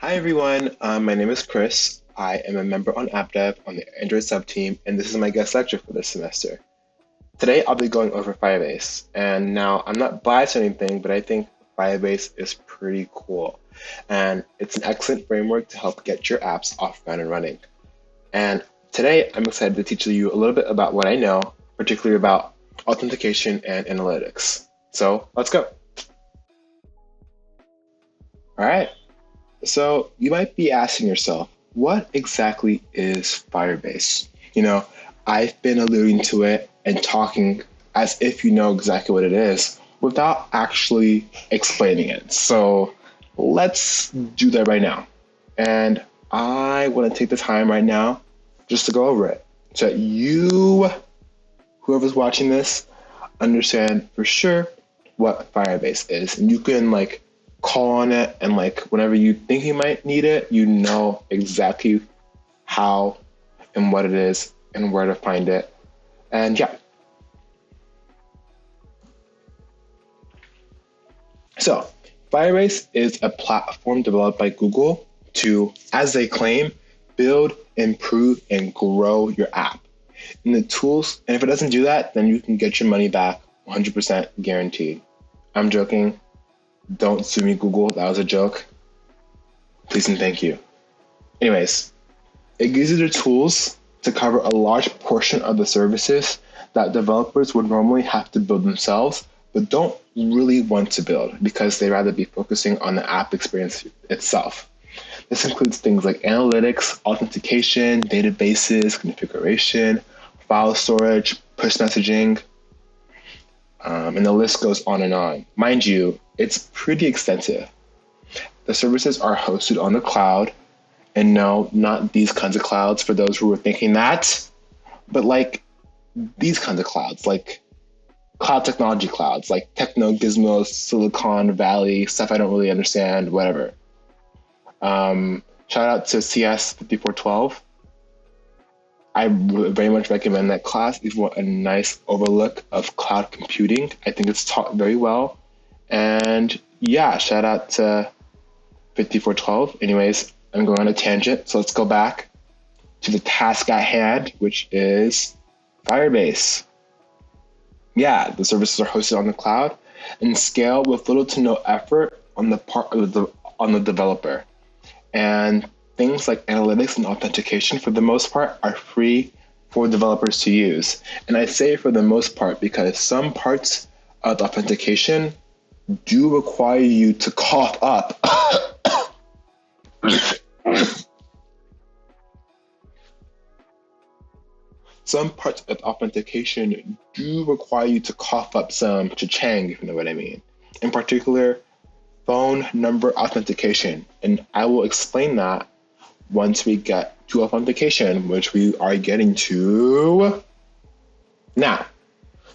Hi everyone, my name is Chris. I am a member on AppDev on the Android subteam, and this is my guest lecture for this semester. Today I'll be going over Firebase, and now I'm not biased or anything, but I think Firebase is pretty cool, and it's an excellent framework to help get your apps off ground and running. And today I'm excited to teach you a little bit about what I know, particularly about authentication and analytics. So let's go. All right. So you might be asking yourself, what exactly is Firebase? I've been alluding to it and talking as if you know exactly what it is without actually explaining it. So let's do that right now. And I want to take the time right now just to go over it so that you, whoever's watching this, understand for sure what Firebase is. And you can call on it, and whenever you think you might need it, you know exactly how and what it is and where to find it. And yeah. So Firebase is a platform developed by Google to, as they claim, build, improve, and grow your app. And the tools, and if it doesn't do that, then you can get your money back 100% guaranteed. I'm joking. Don't sue me, Google. That was a joke. Please and thank you. Anyways, it gives you the tools to cover a large portion of the services that developers would normally have to build themselves, but don't really want to build because they'd rather be focusing on the app experience itself. This includes things like analytics, authentication, databases, configuration, file storage, push messaging, and the list goes on and on. Mind you, it's pretty extensive. The services are hosted on the cloud, and no, not these kinds of clouds for those who were thinking that, but these kinds of clouds, like cloud technology clouds, like Techno, Gizmo, Silicon Valley, stuff I don't really understand, whatever. Shout out to CS 5412. I very much recommend that class if you want a nice overlook of cloud computing. I think it's taught very well. And yeah, shout out to 5412. Anyways, I'm going on a tangent, so let's go back to the task at hand, which is Firebase. Yeah, the services are hosted on the cloud and scale with little to no effort on the part of the developer. And things like analytics and authentication, for the most part, are free for developers to use. And I say for the most part because some parts of the authentication do require you to cough up. Some parts of authentication do require you to cough up some cha-chang, if you know what I mean. In particular, phone number authentication. And I will explain that once we get to authentication, which we are getting to now.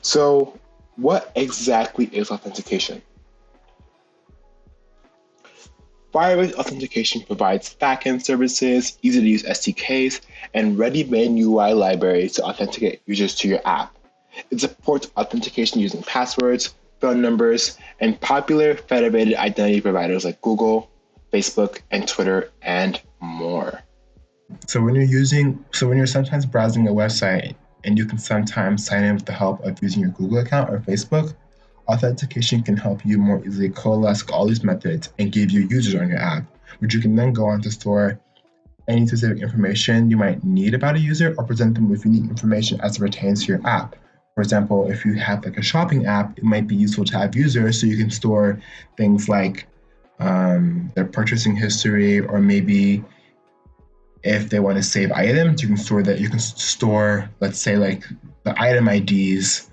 So what exactly is authentication? Firebase Authentication provides backend services, easy-to-use SDKs, and ready-made UI libraries to authenticate users to your app. It supports authentication using passwords, phone numbers, and popular federated identity providers like Google, Facebook, and Twitter, and more. So when you're sometimes browsing a website and you can sometimes sign in with the help of using your Google account or Facebook, authentication can help you more easily coalesce all these methods and give you users on your app, which you can then go on to store any specific information you might need about a user or present them with unique information as it pertains to your app. For example, if you have a shopping app, it might be useful to have users so you can store things like their purchasing history, or maybe if they want to save items, you can store, let's say, the item IDs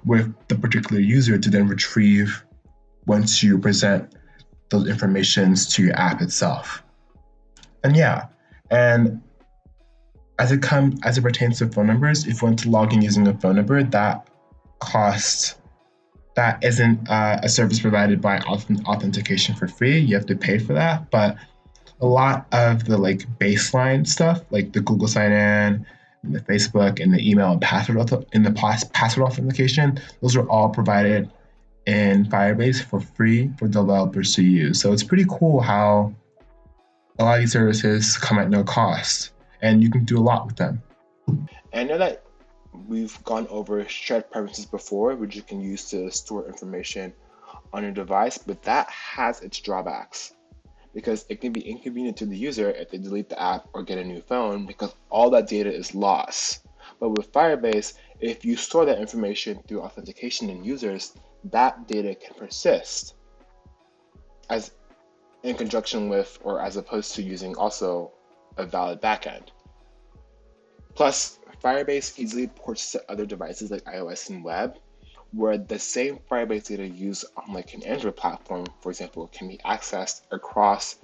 with the particular user to then retrieve once you present those informations to your app itself. And yeah, and as it pertains to phone numbers, if you want to log in using a phone number, that isn't a service provided by authentication for free. You have to pay for that, but a lot of the baseline stuff, like the Google sign-in, the Facebook, and the email and password authentication, those are all provided in Firebase for free for developers to use. So it's pretty cool how A lot of these services come at no cost, and you can do a lot with them. And I know that we've gone over shared preferences before, which you can use to store information on your device, but that has its drawbacks because it can be inconvenient to the user if they delete the app or get a new phone because all that data is lost. But with Firebase, if you store that information through authentication in users, that data can persist as in conjunction with or as opposed to using also a valid backend. Plus, Firebase easily ports to other devices like iOS and web, where the same Firebase data used on like an Android platform, for example, can be accessed across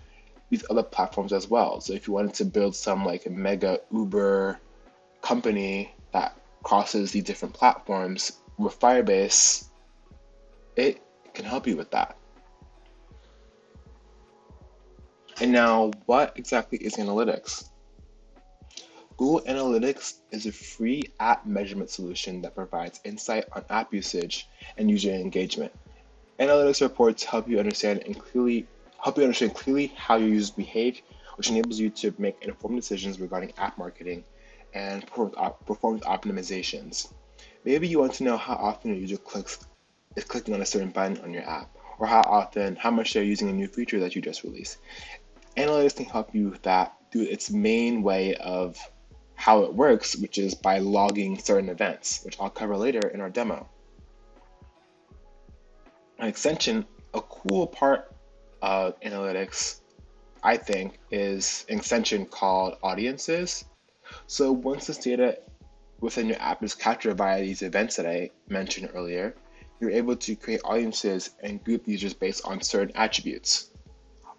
these other platforms as well. So if you wanted to build some like a mega Uber company that crosses these different platforms with Firebase, it can help you with that. And now, what exactly is analytics? Google Analytics is a free app measurement solution that provides insight on app usage and user engagement. Analytics reports help you understand clearly how your users behave, which enables you to make informed decisions regarding app marketing and performance optimizations. Maybe you want to know how often a user is clicking on a certain button on your app, or how much they're using a new feature that you just released. Analytics can help you with that through its main way of how it works, which is by logging certain events, which I'll cover later in our demo. An extension, a cool part of analytics, I think, is an extension called Audiences. So once this data within your app is captured via these events that I mentioned earlier, you're able to create audiences and group users based on certain attributes.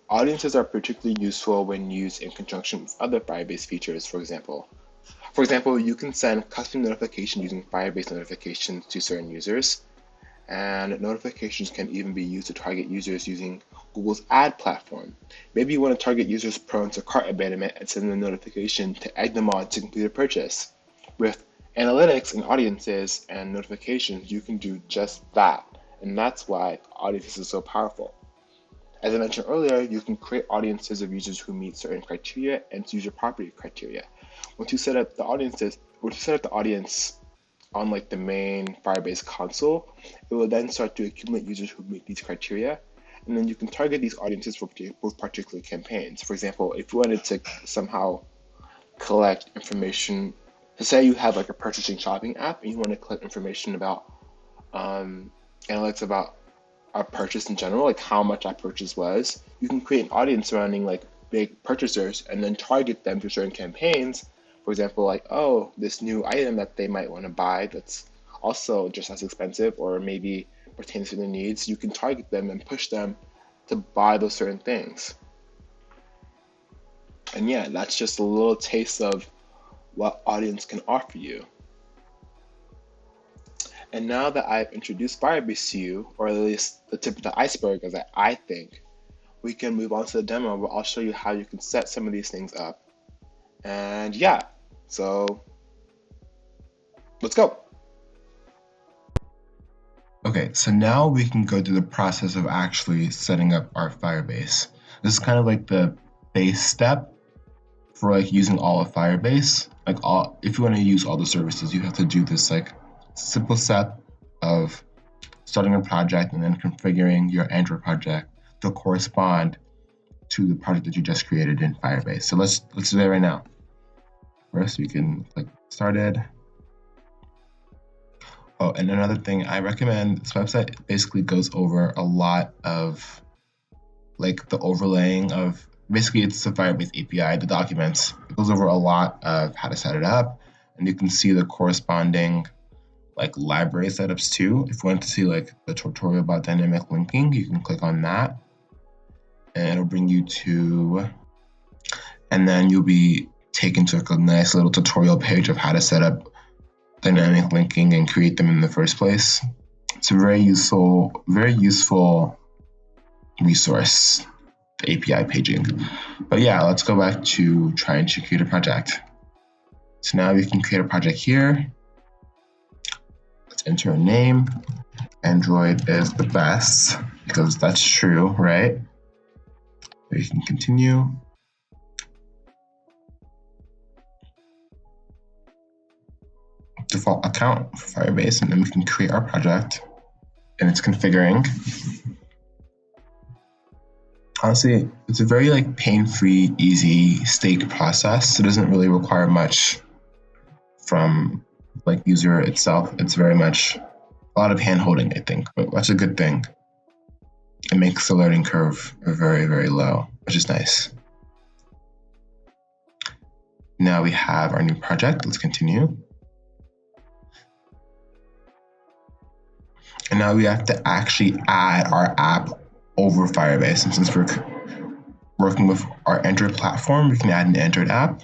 Audiences are particularly useful when used in conjunction with other Firebase features, for example. For example, you can send custom notifications using Firebase notifications to certain users, and notifications can even be used to target users using Google's ad platform. Maybe you want to target users prone to cart abandonment and send them a notification to egg them on to complete a purchase. With analytics and audiences and notifications, you can do just that, and that's why audiences is so powerful. As I mentioned earlier, you can create audiences of users who meet certain criteria and user property criteria. Once you set up the audience on like the main Firebase console, it will then start to accumulate users who meet these criteria, and then you can target these audiences for particular campaigns. For example, if you wanted to somehow collect information, to say you have like a purchasing shopping app and you want to collect information about analytics about a purchase in general, like how much that purchase was, you can create an audience surrounding like big purchasers and then target them to certain campaigns. For example, like, oh, this new item that they might want to buy that's also just as expensive or maybe pertains to their needs, you can target them and push them to buy those certain things. And yeah, that's just a little taste of what audience can offer you. And now that I've introduced Firebase to you, or at least the tip of the iceberg as I think, we can move on to the demo where I'll show you how you can set some of these things up. And yeah, so let's go. Okay, so now we can go through the process of actually setting up our Firebase. This is kind of like the base step for like using all of Firebase. If you want to use all the services, you have to do this like simple step of starting a project and then configuring your Android project to correspond to the project that you just created in Firebase. So let's do that right now. First, we can click started. Oh, and another thing I recommend, this website basically goes over a lot of like the overlaying of, basically it's the Firebase API, the documents. It goes over a lot of how to set it up, and you can see the corresponding like library setups too. If you want to see like the tutorial about dynamic linking, you can click on that and it'll bring you to, and then you'll be taken to like a nice little tutorial page of how to set up dynamic linking and create them in the first place. It's a very useful resource, the API paging. But yeah, let's go back to trying to create a project. So now we can create a project here. Let's enter a name. Android is the best because that's true, right? We can continue. default account for Firebase, and then we can create our project, and it's configuring. Honestly, it's a very like pain-free, easy stake process. It doesn't really require much from like user itself. It's very much a lot of hand-holding, I think, but that's a good thing. It makes the learning curve very, very low, which is nice. Now we have our new project. Let's continue. And now we have to actually add our app over Firebase. And since we're working with our Android platform, we can add an Android app.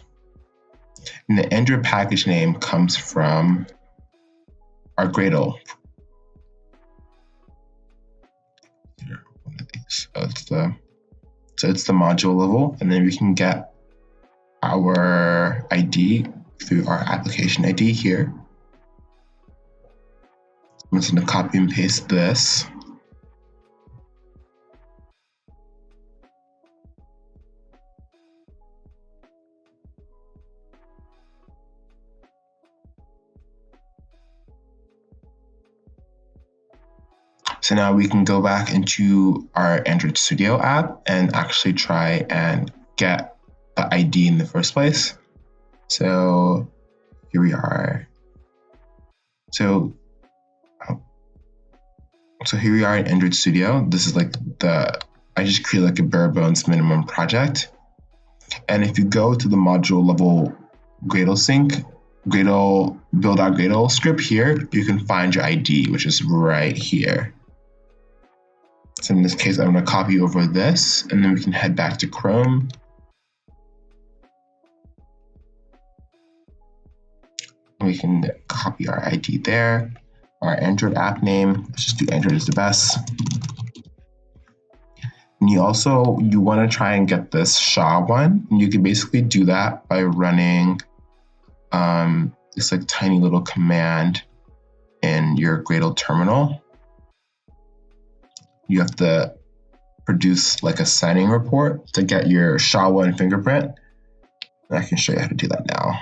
And the Android package name comes from our Gradle. So it's the module level, and then we can get our ID through our application ID here. I'm just going to copy and paste this. So now we can go back into our Android Studio app and actually try and get the ID in the first place. So here we are. So here we are in Android Studio. This is like I just create like a bare bones minimum project. And if you go to the module level Gradle sync, build our Gradle script here, you can find your ID, which is right here. So in this case, I'm going to copy over this, and then we can head back to Chrome. We can copy our ID there, our Android app name. Let's just do Android is the best. And you want to try and get this SHA one. And you can basically do that by running this like tiny little command in your Gradle terminal. You have to produce like a signing report to get your SHA-1 fingerprint. And I can show you how to do that now.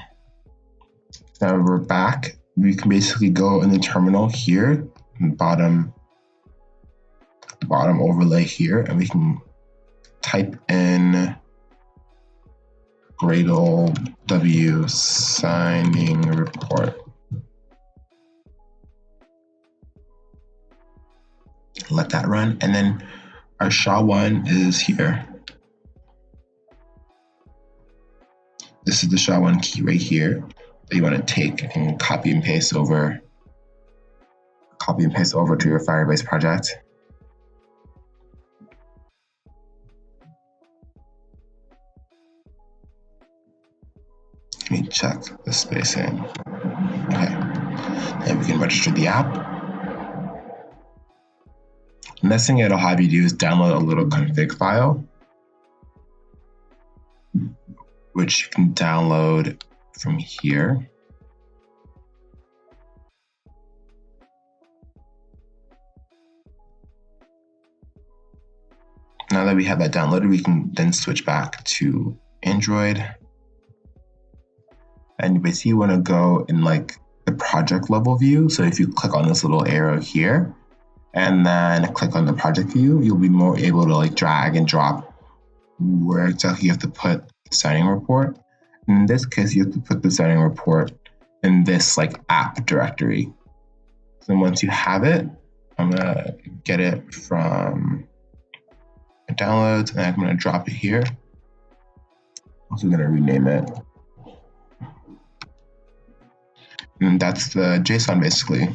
Now we're back. We can basically go in the terminal here, bottom overlay here, and we can type in Gradle W signing report. Let that run, and then our SHA-1 is here. This is the SHA-1 key right here that you want to take and copy and paste over to your Firebase project. Let me check the spacing. Okay, and we can register the app. The next thing it'll have you do is download a little config file, which you can download from here. Now that we have that downloaded, we can then switch back to Android. And basically you want to go in like the project level view. So if you click on this little arrow here, and then click on the project view, you'll be more able to like drag and drop where exactly you have to put the signing report. In this case, you have to put the signing report in this like app directory. So once you have it, I'm gonna get it from downloads, and I'm gonna drop it here. Also gonna rename it. And that's the JSON basically.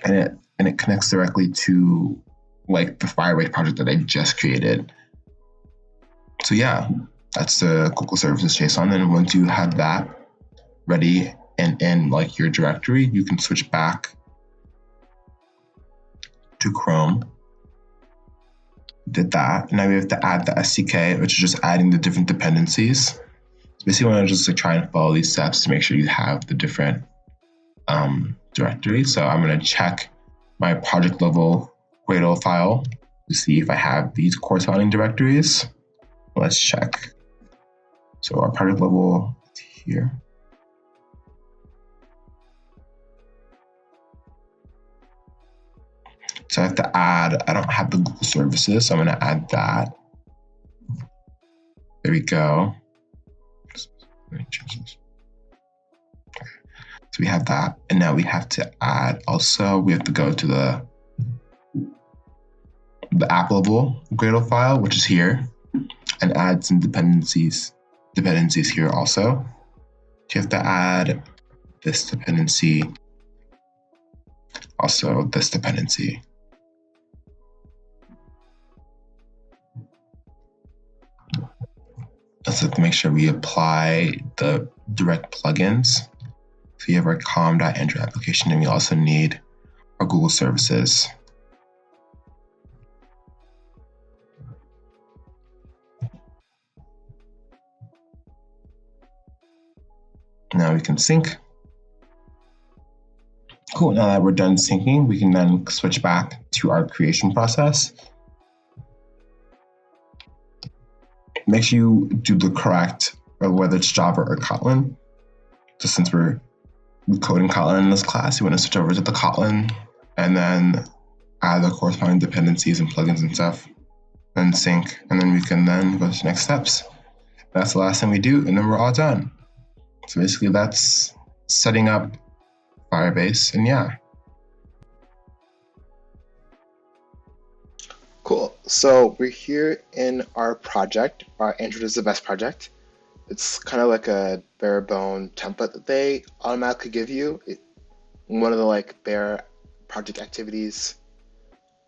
And it connects directly to like the Firebase project that I just created. So yeah, that's the Google Services JSON. And once you have that ready and in like your directory, you can switch back to Chrome. Did that. Now we have to add the SDK, which is just adding the different dependencies. So basically, I want to just like try and follow these steps to make sure you have the different directories. So I'm going to check my project level Gradle file to see if I have these corresponding directories. Let's check. So our project level is here. So I have to add, I don't have the Google services, so I'm going to add that. There we go. Let me change this. So we have that, and now we have to add also, we have to go to the app level Gradle file, which is here, and add some dependencies here also. So you have to add this dependency, also this dependency. Let's have to make sure we apply the direct plugins. So you have our com.android application, and we also need our Google services. Now we can sync. Cool, now that we're done syncing, we can then switch back to our creation process. Make sure you do the correct, whether it's Java or Kotlin. Just since we're coding Kotlin in this class, you want to switch over to the Kotlin and then add the corresponding dependencies and plugins and stuff, then sync, and then we can then go to the next steps. That's the last thing we do, and then we're all done. So basically that's setting up Firebase, and yeah. Cool. So we're here in our project, our Android is the best project. It's kind of like a bare bone template that they automatically give you. One of the like bare project activities.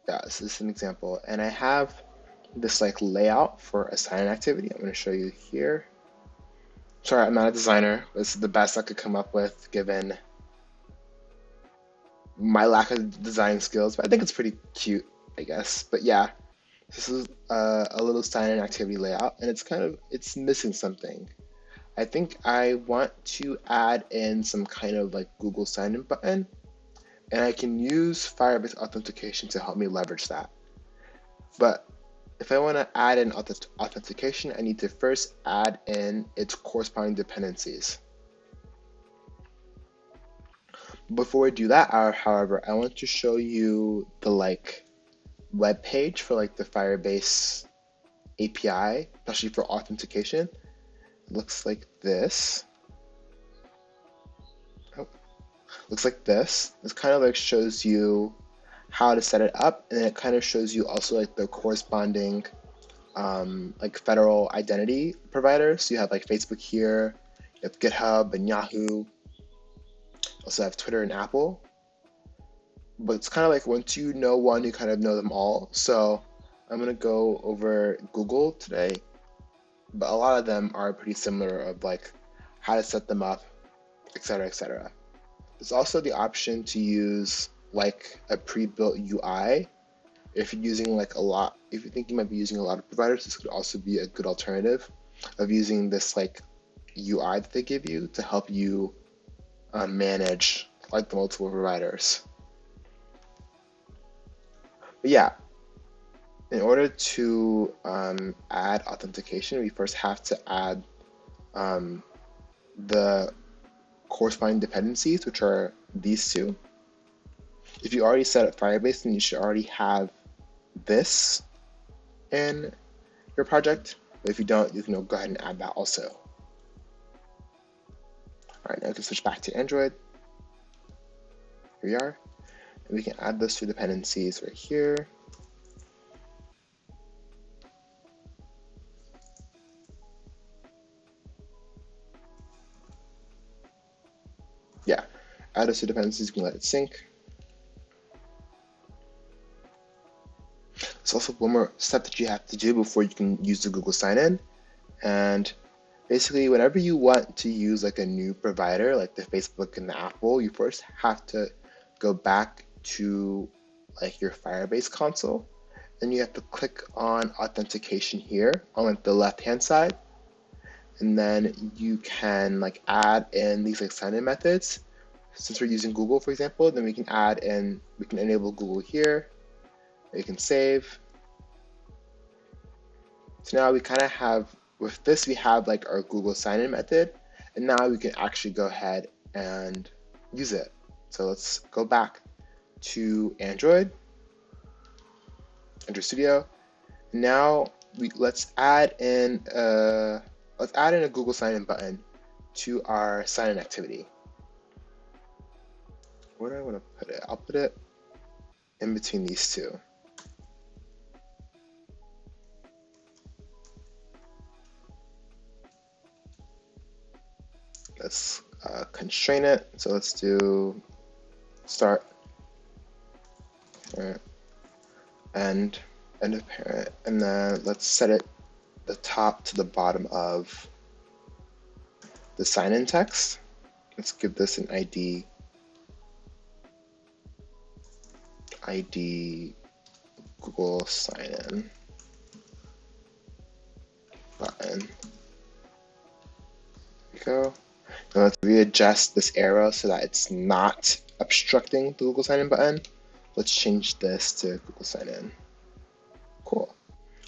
Yeah, this is an example. And I have this like layout for a sign-in activity. I'm going to show you here. Sorry, I'm not a designer. This is the best I could come up with given my lack of design skills, but I think it's pretty cute, I guess. But yeah, this is a little sign-in activity layout, and it's missing something. I think I want to add in some kind of like Google sign-in button, and I can use Firebase Authentication to help me leverage that. But if I want to add in authentication, I need to first add in its corresponding dependencies. Before we do that, however, I want to show you the like web page for like the Firebase API, especially for authentication. It looks like this. Looks like this. This kind of like shows you how to set it up, and then it kind of shows you also like the corresponding like federal identity providers. So you have like Facebook here, you have GitHub and Yahoo, also have Twitter and Apple. But it's kind of like once you know one, you kind of know them all. So I'm gonna go over Google today, but a lot of them are pretty similar of like how to set them up, etc., etc. There's also the option to use like a pre-built UI. If you're using like if you think you might be using a lot of providers, this could also be a good alternative of using this like UI that they give you to help you manage like the multiple providers. But yeah, in order to add authentication, we first have to add the corresponding dependencies, which are these two. If you already set up Firebase, then you should already have this in your project. But if you don't, you can go ahead and add that also. All right, now we can switch back to Android. Here we are. And we can add those two dependencies right here. Yeah, add those two dependencies, you can let it sync. There's also one more step that you have to do before you can use the Google sign-in. And basically, whenever you want to use like a new provider, like the Facebook and the Apple, you first have to go back to like your Firebase console. Then you have to click on authentication here on like the left-hand side. And then you can like add in these like sign-in methods. Since we're using Google, for example, then we can enable Google here. You can save. So now we kind of have, with this, we have like our Google sign-in method, and now we can actually go ahead and use it. So let's go back to Android. enter studio. Now let's add in a Google sign-in button to our sign-in activity. Where do I want to put it? I'll put it in between these two. Let's constrain it. So let's do start parent, end of parent, and then let's set it the top to the bottom of the sign-in text. Let's give this an ID Google sign-in button. There we go. Now let's readjust this arrow so that it's not obstructing the Google sign-in button. Let's change this to Google sign-in. Cool.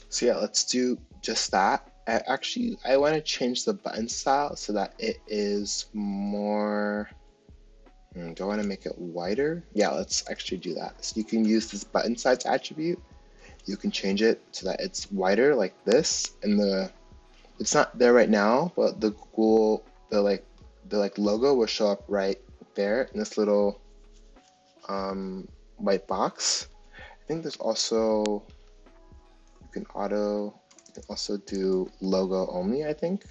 So yeah, let's do just that. Actually, I want to change the button style so that it is more. Do I want to make it wider? Yeah, let's actually do that. So you can use this button size attribute. You can change it so that it's wider like this, and it's not there right now, but the Google the logo will show up right there in this little white box. I think there's also you can also do logo only, I think.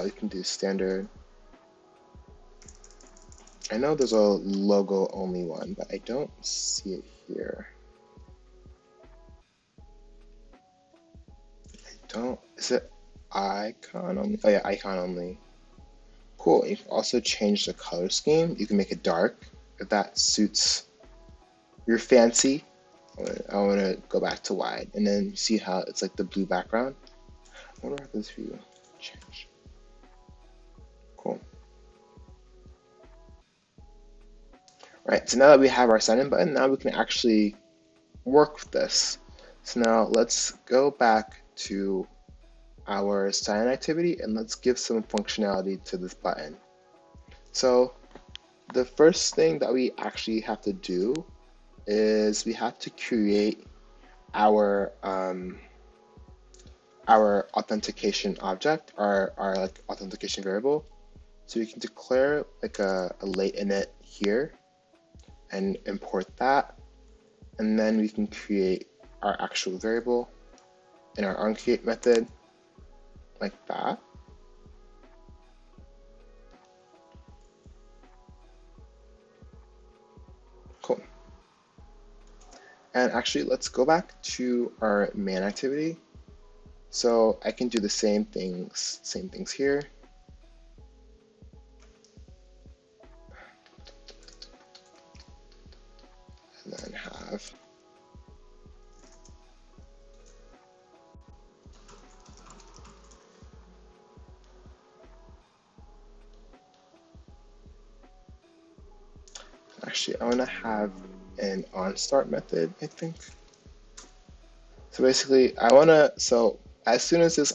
You can do standard. I know there's a logo only one, but I don't see it here. Is it icon only? Oh yeah, icon only. Cool. You can also change the color scheme. You can make it dark if that suits your fancy. I want to go back to wide, and then see how it's like the blue background. I wonder if this view change. Cool. All right, so now that we have our sign-in button, now we can actually work with this. So now let's go back to our sign-in activity and let's give some functionality to this button. So the first thing that we actually have to do is we have to create our authentication object, our like authentication variable. So we can declare like a late init here and import that, and then we can create our actual variable in our onCreate method like that. Cool. And actually, let's go back to our main activity. So I can do the same things here. And then have actually I want to have an onStart method, I think. So basically as soon as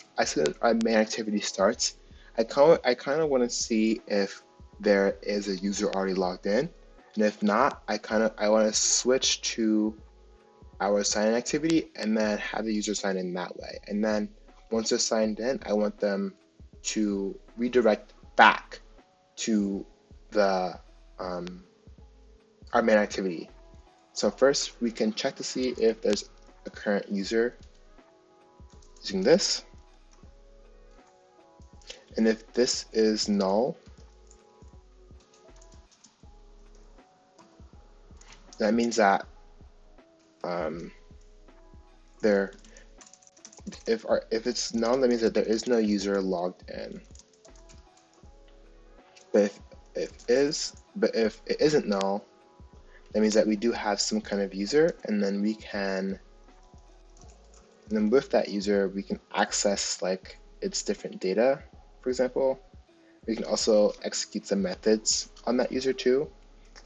our main activity starts, I kind of want to see if there is a user already logged in, and if not, I want to switch to our sign-in activity and then have the user sign in that way. And then once they're signed in, I want them to redirect back to the our main activity. So first, we can check to see if there's a current user using this. And if this is null, that means that if it's null, that means that there is no user logged in. But if it isn't null, that means that we do have some kind of user, and then with that user, we can access like its different data, for example. We can also execute some methods on that user too.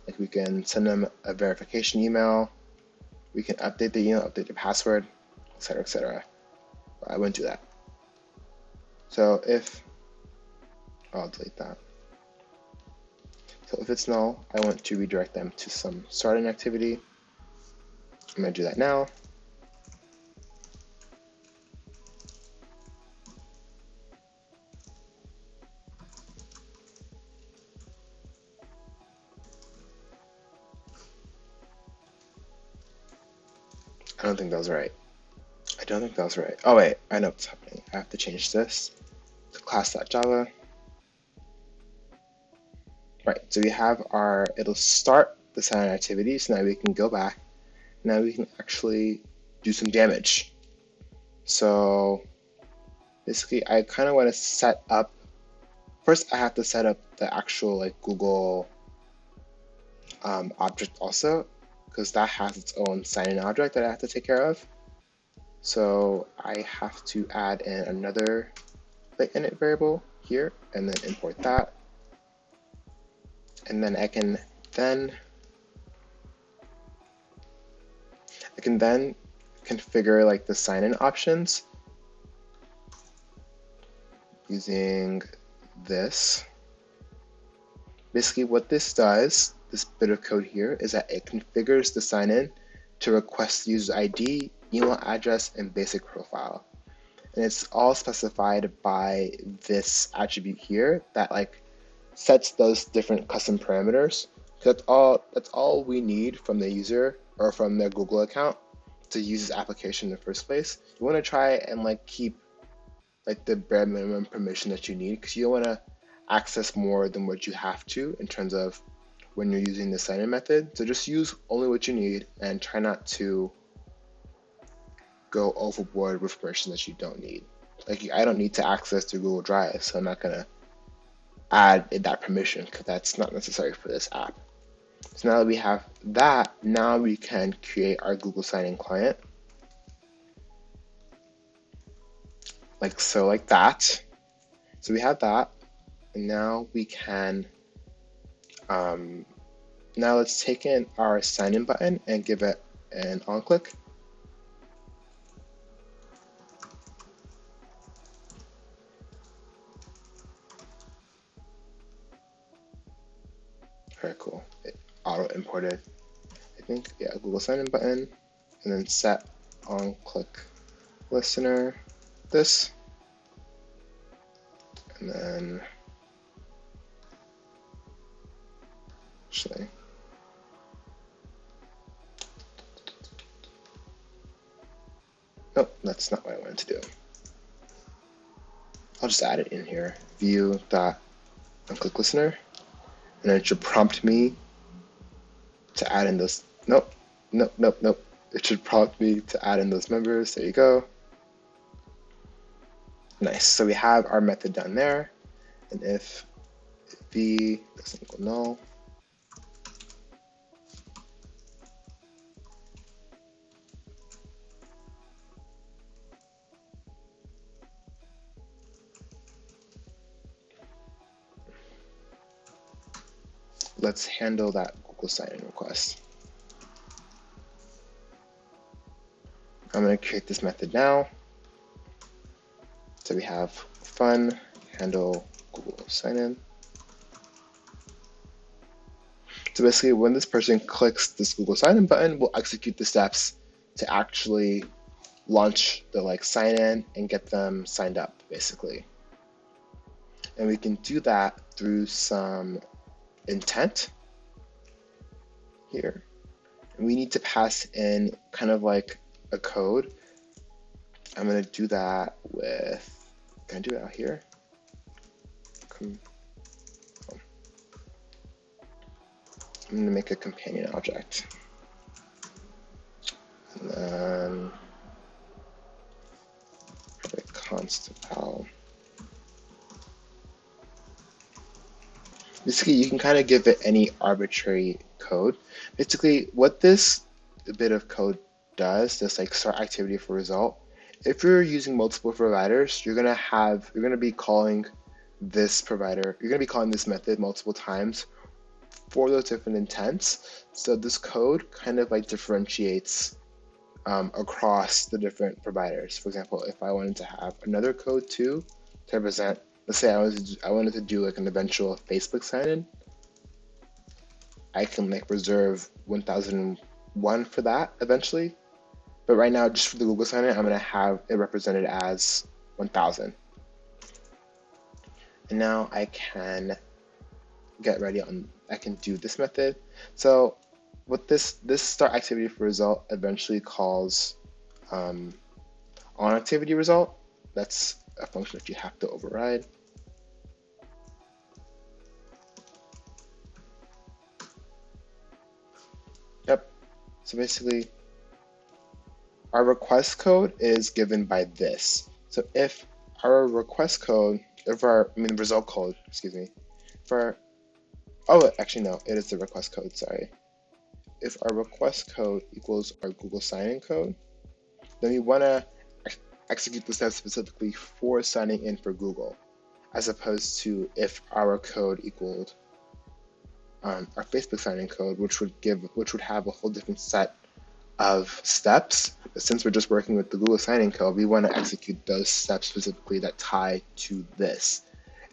Like we can send them a verification email, we can update the email, update the password, etc., etc. But I wouldn't do that. So I'll delete that. So if it's null, I want to redirect them to some starting activity. I'm going to do that now. I don't think that was right. I don't think that was right. Oh wait, I know what's happening. I have to change this to class.java. Right, so we have our, it'll start the sign activity, so now we can go back. Now we can actually do some damage. So basically I kind of want to set up, first I have to set up the actual like Google object also, because that has its own sign-in object that I have to take care of. So I have to add in another init variable here and then import that. And then I can then configure like the sign-in options using this. Basically what this does, this bit of code here, is that it configures the sign-in to request user ID, email address, and basic profile. And it's all specified by this attribute here that like sets those different custom parameters. That's all we need from the user or from their Google account to use this application in the first place. You want to try and like keep like the bare minimum permission that you need, because you don't want to access more than what you have to in terms of when you're using the sign-in method. So just use only what you need and try not to go overboard with permission that you don't need. Like I don't need to access to Google Drive, so I'm not gonna add that permission because that's not necessary for this app. So now that we have that, now we can create our Google sign-in client. Like so, like that. So we have that, and now we can, now let's take in our sign-in button and give it an on-click. Very cool. It auto-imported, I think, yeah, Google sign-in button, and then set on-click listener, this, and then actually, nope, that's not what I wanted to do. I'll just add it in here, view dot on-click listener, and then it should prompt me to add in those. Nope. It should prompt me to add in those members. There you go. Nice. So we have our method down there, and if v doesn't equal null, let's handle that Google sign-in request. I'm going to create this method now. So we have fun handle Google sign-in. So basically, when this person clicks this Google sign-in button, we'll execute the steps to actually launch the like sign-in and get them signed up, basically. And we can do that through some intent here. And we need to pass in kind of like a code. I'm going to do that with, can I do it out here? I'm going to make a companion object. And then the const val. Basically, you can kind of give it any arbitrary code. Basically, what this bit of code does, this like start activity for result, if you're using multiple providers, you're gonna be calling this provider, you're gonna be calling this method multiple times for those different intents. So this code kind of like differentiates across the different providers. For example, if I wanted to have another code too to represent, let's say I wanted to do like an eventual Facebook sign-in, I can like reserve 1001 for that eventually. But right now, just for the Google sign-in, I'm gonna have it represented as 1000. And now I can get ready on, I can do this method. So what this start activity for result eventually calls on activity result. That's a function that you have to override. Yep. So basically, our request code is given by this. So if our request code, result code, excuse me, actually no, it is the request code, sorry. If our request code equals our Google sign-in code, then we want to execute the steps specifically for signing in for Google, as opposed to if our code equaled our Facebook sign-in code, which would have a whole different set of steps. But since we're just working with the Google sign-in code, we want to execute those steps specifically that tie to this.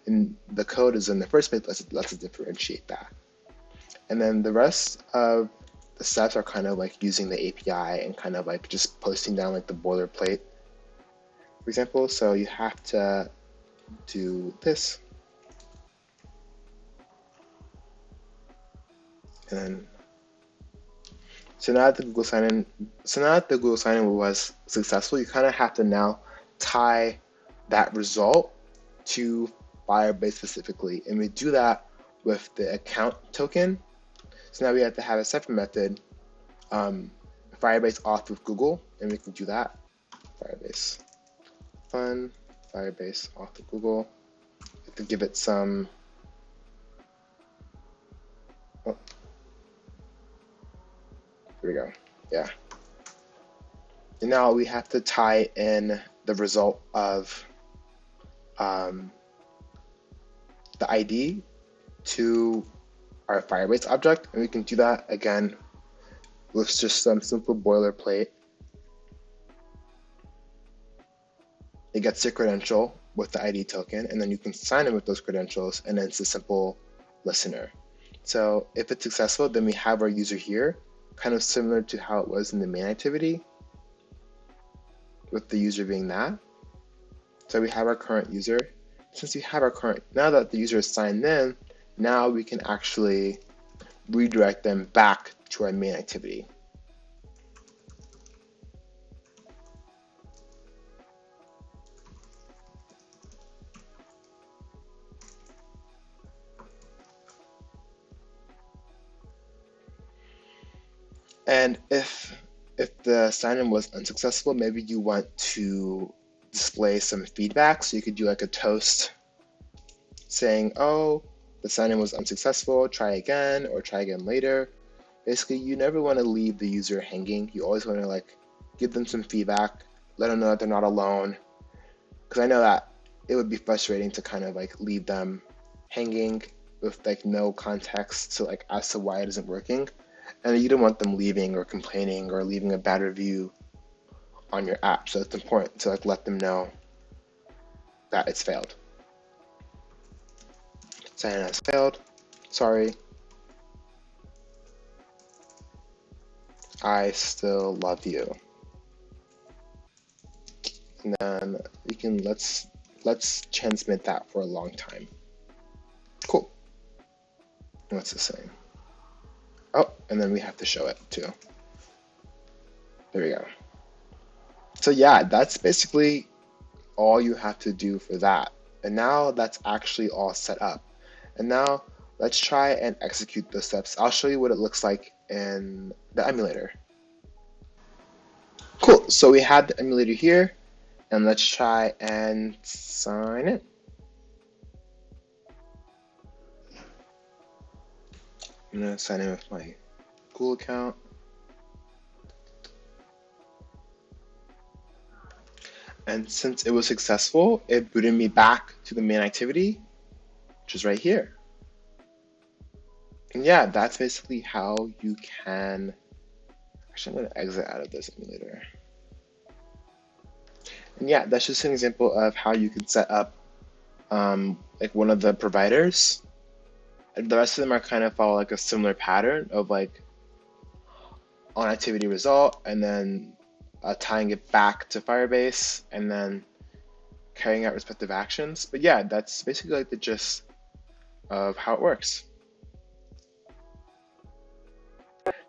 And the code is in the first place, let's differentiate that. And then the rest of the steps are kind of like using the API and kind of like just posting down like the boilerplate, for example. So you have to do this. And then, so now that the Google sign-in was successful, you kind of have to now tie that result to Firebase specifically. And we do that with the account token. So now we have to have a separate method, Firebase auth with Google, and we can do that. Firebase fun, Firebase auth with Google. We have to give it some, here we go, yeah. And now we have to tie in the result of the ID to our Firebase object, and we can do that again with just some simple boilerplate. It gets your credential with the ID token, and then you can sign in with those credentials, and then it's a simple listener. So if it's successful, then we have our user here, kind of similar to how it was in the main activity, with the user being that. So we have our current user. Since we have now that the user is signed in, now we can actually redirect them back to our main activity. And if the sign-in was unsuccessful, maybe you want to display some feedback. So you could do like a toast saying, oh, the sign-in was unsuccessful, try again, or try again later. Basically, you never want to leave the user hanging. You always want to like give them some feedback, let them know that they're not alone. Because I know that it would be frustrating to kind of like leave them hanging with like no context to like as to why it isn't working. And you don't want them leaving or complaining or leaving a bad review on your app. So it's important to like let them know that it's failed. Sign-in has failed. Sorry. I still love you. And then we can let's transmit that for a long time. Cool. What's the same? Oh, and then we have to show it too. There we go. So yeah, that's basically all you have to do for that. And now that's actually all set up. And now let's try and execute those steps. I'll show you what it looks like in the emulator. Cool, so we have the emulator here, and let's try and sign in. I'm gonna sign in with my Google account. And since it was successful, it booted me back to the main activity, which is right here. And yeah, that's basically how you can, actually I'm gonna exit out of this emulator. And yeah, that's just an example of how you can set up like one of the providers The rest of them are kind of follow like a similar pattern of like on activity result and then tying it back to Firebase and then carrying out respective actions. But yeah, that's basically like the gist of how it works.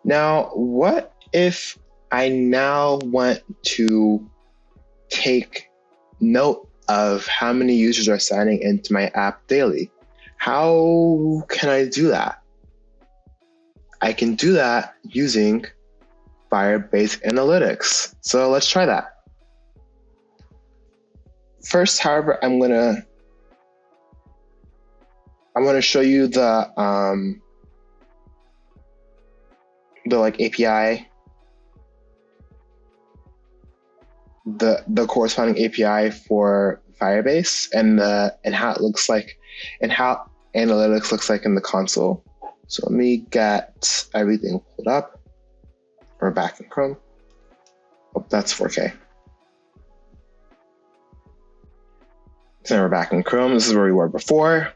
Now, what if I now want to take note of how many users are signing into my app daily? How can I do that? I can do that using Firebase Analytics. So let's try that. First, however, I'm gonna show you the like API, the corresponding API for Firebase and how it looks like and how analytics looks like in the console. So let me get everything pulled up. We're back in Chrome. Oh, that's 4K. So now we're back in Chrome. This is where we were before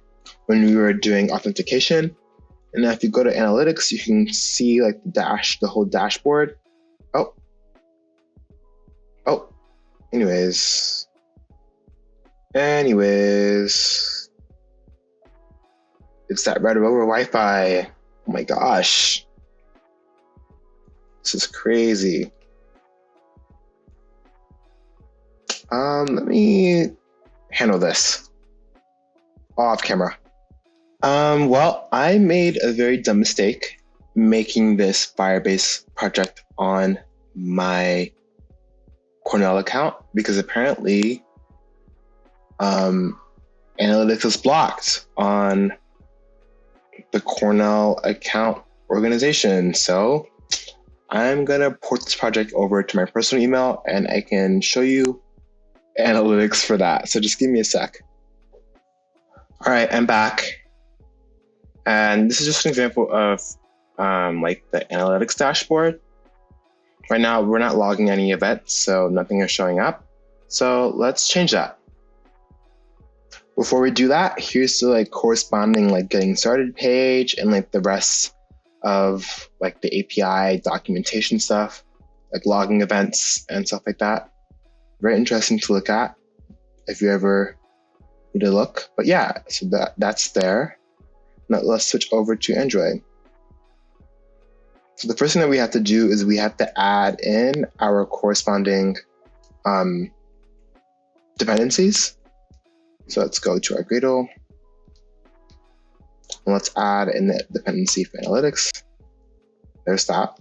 when we were doing authentication. And now if you go to analytics, you can see like the whole dashboard. Oh. Anyways. It's that red over Wi-Fi. Oh my gosh. This is crazy. Let me handle this off camera. Well, I made a very dumb mistake making this Firebase project on my Cornell account because apparently analytics is blocked on the Cornell account organization. So I'm gonna port this project over to my personal email and I can show you analytics for that. So just give me a sec. All right, I'm back. And this is just an example of like the analytics dashboard. Right now, we're not logging any events, so nothing is showing up. So let's change that. Before we do that, here's the like corresponding like getting started page and like the rest of like the API documentation stuff, like logging events and stuff like that. Very interesting to look at if you ever need to look. But yeah, so that's there. Now let's switch over to Android. So the first thing that we have to do is we have to add in our corresponding dependencies. So let's go to our Gradle. And let's add in the dependency for analytics. There's that.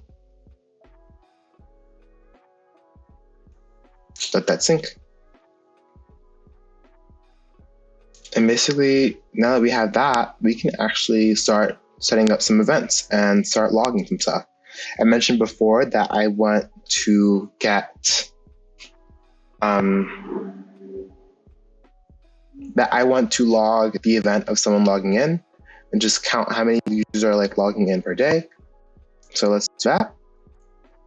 Let that sync. And basically, now that we have that, we can actually start setting up some events and start logging some stuff. I mentioned before that I want to get log the event of someone logging in and just count how many users are like logging in per day. So let's do that.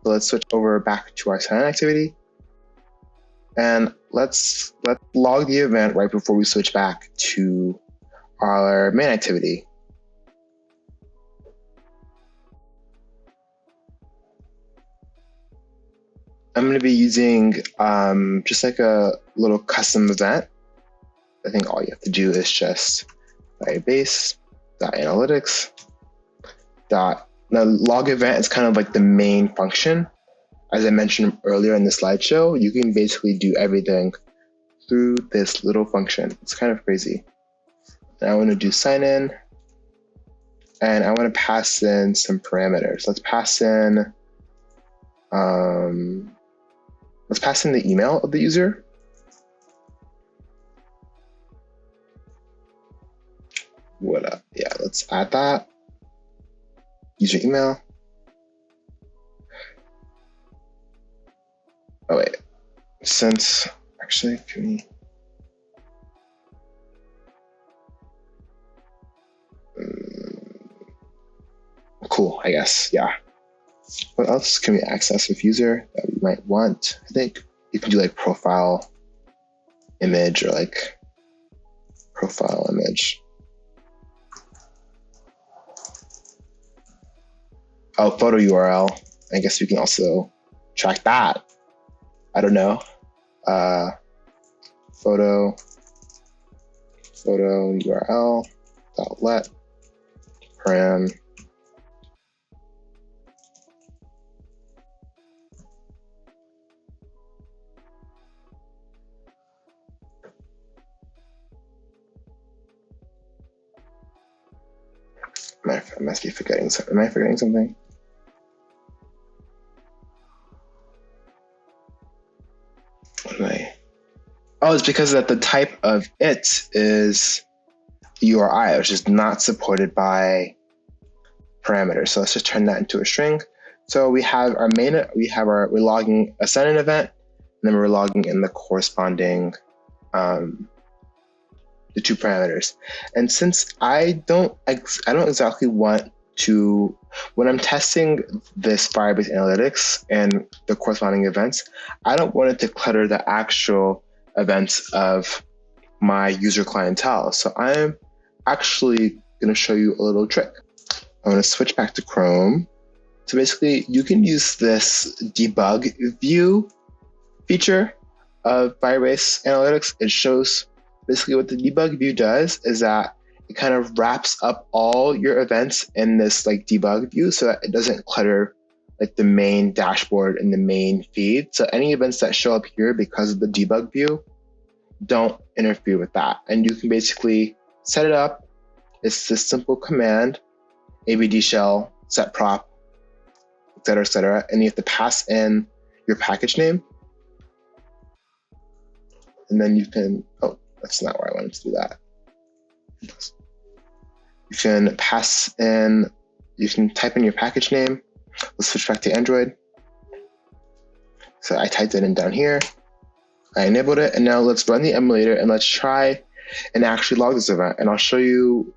So let's switch over back to our sign activity. And let's log the event right before we switch back to our main activity. I'm going to be using just like a little custom event. I think all you have to do is just Firebase.analytics. Now, log event is kind of like the main function. As I mentioned earlier in the slideshow, you can basically do everything through this little function. It's kind of crazy. And I want to do sign in, and I want to pass in some parameters. Let's pass in the email of the user. Yeah, let's add that. User email. Oh wait, since actually, can we? Cool, I guess, yeah. What else can we access with user that we might want? I think you can do like profile image or like profile image. photo URL. I guess we can also track that. I don't know. Photo URL dot let param I must be forgetting something. Am I forgetting something? What am I? Oh, it's because that the type of it is URI, which is not supported by parameters. So let's just turn that into a string. So we have our main, we're logging a send-in event, and then we're logging in the corresponding the two parameters. And since I don't exactly want to, when I'm testing this Firebase Analytics and the corresponding events, I don't want it to clutter the actual events of my user clientele. So I'm actually going to show you a little trick. I'm going to switch back to Chrome. So basically, you can use this Debug View feature of Firebase Analytics. It shows basically what the Debug View does is that it kind of wraps up all your events in this like debug view so that it doesn't clutter like the main dashboard and the main feed. So any events that show up here because of the debug view don't interfere with that. And you can basically set it up. It's this simple command, abd shell, set prop, et cetera, and you have to pass in your package name. And then you can, oh, that's not where I wanted to do that. You can pass in, you can type in your package name. Let's switch back to Android. So I typed it in down here. I enabled it, and now let's run the emulator and let's try and actually log this event. And I'll show you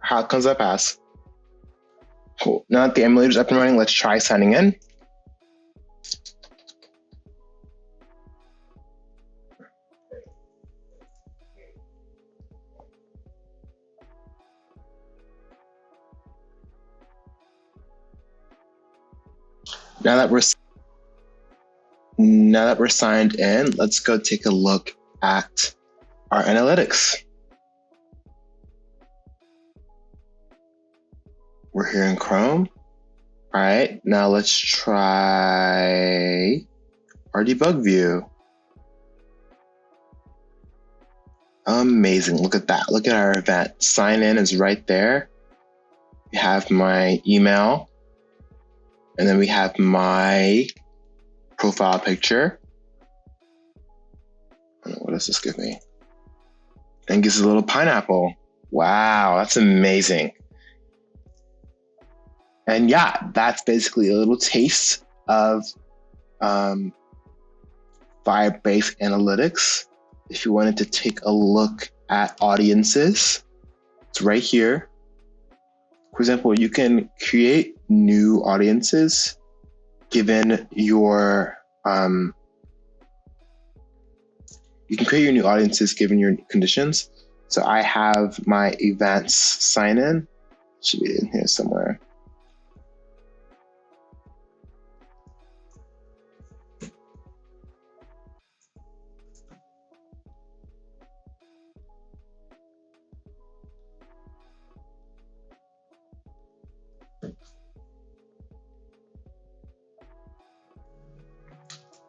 how it comes up as. Cool. Now that the emulator is up and running, let's try signing in. Now that we're signed in, let's go take a look at our analytics. We're here in Chrome. All right, now let's try our debug view. Amazing, look at that. Look at our event. Sign in is right there. We have my email, and then we have my profile picture. What does this give me? And gives us a little pineapple. Wow, that's amazing. And yeah, that's basically a little taste of Firebase Analytics. If you wanted to take a look at audiences, it's right here. For example, you can create new audiences given your conditions. So I have my events sign in. Should be in here somewhere.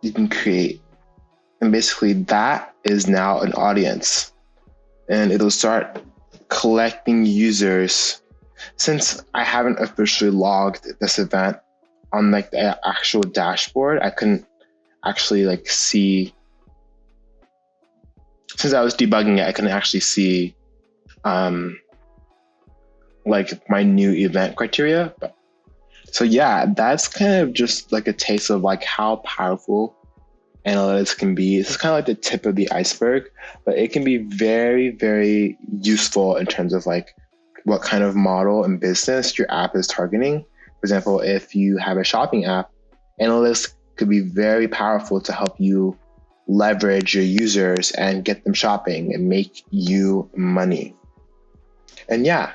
You can create, and basically that is now an audience, and it'll start collecting users. Since I haven't officially logged this event on like the actual dashboard, I couldn't actually like see, since I was debugging it, I couldn't actually see like my new event criteria. So yeah, that's kind of just like a taste of like how powerful analytics can be. It's kind of like the tip of the iceberg, but it can be very, very useful in terms of like what kind of model and business your app is targeting. For example, if you have a shopping app, analytics could be very powerful to help you leverage your users and get them shopping and make you money. And yeah,